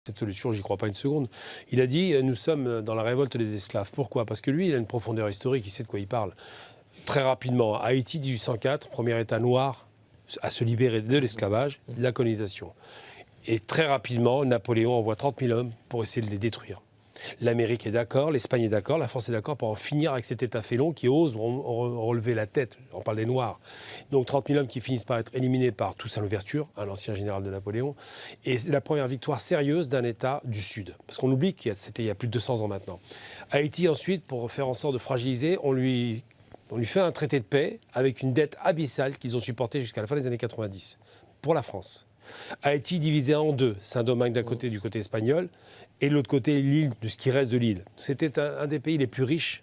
Cette solution, j'y crois pas une seconde. Il a dit nous sommes dans la révolte des esclaves. Pourquoi? Parce que lui, il a une profondeur historique, il sait de quoi il parle. Très rapidement, Haïti, 1804, premier État noir à se libérer de l'esclavage, de la colonisation. Et très rapidement, Napoléon envoie 30 000 hommes pour essayer de les détruire. L'Amérique est d'accord, l'Espagne est d'accord, la France est d'accord pour en finir avec cet État félon qui ose relever la tête. On parle des Noirs. Donc 30 000 hommes qui finissent par être éliminés par Toussaint Louverture, l'ancien général de Napoléon. Et c'est la première victoire sérieuse d'un État du Sud. Parce qu'on oublie que c'était il y a plus de 200 ans maintenant. Haïti, ensuite, pour faire en sorte de fragiliser, on lui fait un traité de paix avec une dette abyssale qu'ils ont supportée jusqu'à la fin des années 90 pour la France. Haïti divisé en deux, Saint-Domingue d'un côté, du côté espagnol, et de l'autre côté, l'île, de ce qui reste de l'île. C'était un des pays les plus riches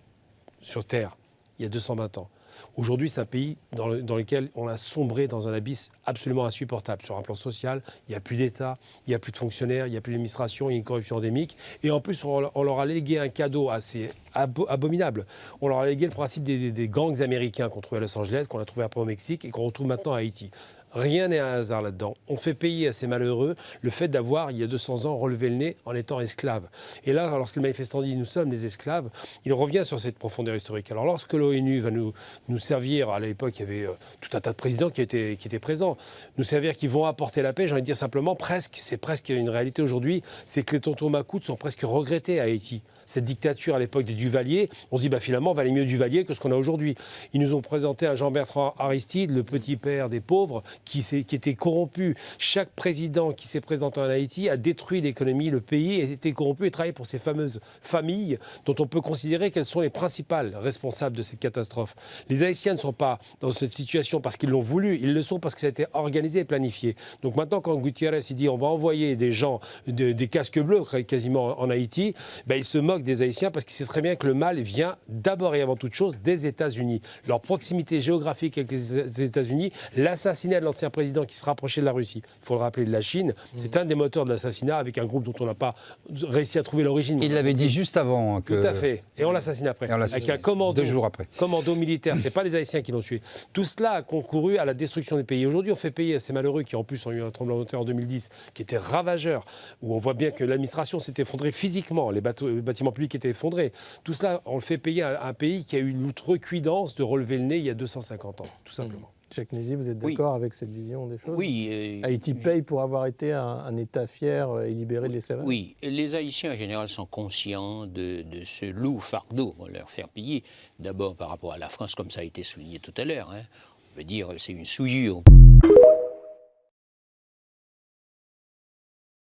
sur Terre, il y a 220 ans. Aujourd'hui, c'est un pays dans lequel on a sombré dans un abysse absolument insupportable. Sur un plan social, il n'y a plus d'État, il n'y a plus de fonctionnaires, il n'y a plus d'administration, il y a une corruption endémique. Et en plus, on leur a légué un cadeau assez abominable. On leur a légué le principe des gangs américains qu'on trouvait à Los Angeles, qu'on a trouvé après au Mexique et qu'on retrouve maintenant à Haïti. Rien n'est un hasard là-dedans. On fait payer à ces malheureux le fait d'avoir, il y a 200 ans, relevé le nez en étant esclaves. Et là, lorsque le manifestant dit « nous sommes des esclaves », il revient sur cette profondeur historique. Alors lorsque l'ONU va nous servir, à l'époque, il y avait tout un tas de présidents qui étaient présents, nous servir qui vont apporter la paix, j'ai envie de dire simplement, c'est presque une réalité aujourd'hui, c'est que les tontons macoutes sont presque regrettés à Haïti. Cette dictature à l'époque des Duvalier, on se dit finalement, valait mieux Duvalier que ce qu'on a aujourd'hui. Ils nous ont présenté un Jean-Bertrand Aristide, le petit père des pauvres, qui était corrompu. Chaque président qui s'est présenté en Haïti a détruit l'économie, le pays, a été corrompu et travaillé pour ces fameuses familles dont on peut considérer qu'elles sont les principales responsables de cette catastrophe. Les Haïtiens ne sont pas dans cette situation parce qu'ils l'ont voulu, ils le sont parce que ça a été organisé et planifié. Donc maintenant, quand Gutiérrez dit on va envoyer des gens, des casques bleus quasiment en Haïti, il se moque des Haïtiens parce qu'il sait très bien que le mal vient d'abord et avant toute chose des États-Unis. Leur proximité géographique avec les États-Unis, l'assassinat de l'ancien président qui se rapprochait de la Russie, il faut le rappeler, de la Chine, c'est un des moteurs de l'assassinat avec un groupe dont on n'a pas réussi à trouver l'origine. Il l'avait dit juste avant. Tout à fait. Et on l'assassine après. Avec un commando, 2 jours après. Commando militaire. Ce n'est pas les Haïtiens qui l'ont tué. Tout cela a concouru à la destruction du pays. Aujourd'hui, on fait payer à ces malheureux qui en plus ont eu un tremblement de terre en 2010 qui était ravageur, où on voit bien que l'administration s'est effondrée physiquement, les bâtiments publics étaient effondrés. Tout cela, on le fait payer à un pays qui a eu l'outrecuidance de relever le nez il y a 250 ans, tout simplement. Jacques Nézy, vous êtes d'accord avec cette vision des choses? Oui. Haïti paye pour avoir été un État fier et libéré de l'esclavage? Oui, les Haïtiens en général sont conscients de ce lourd fardeau qu'on leur fait payer. D'abord par rapport à la France, comme ça a été souligné tout à l'heure. On peut dire c'est une souillure.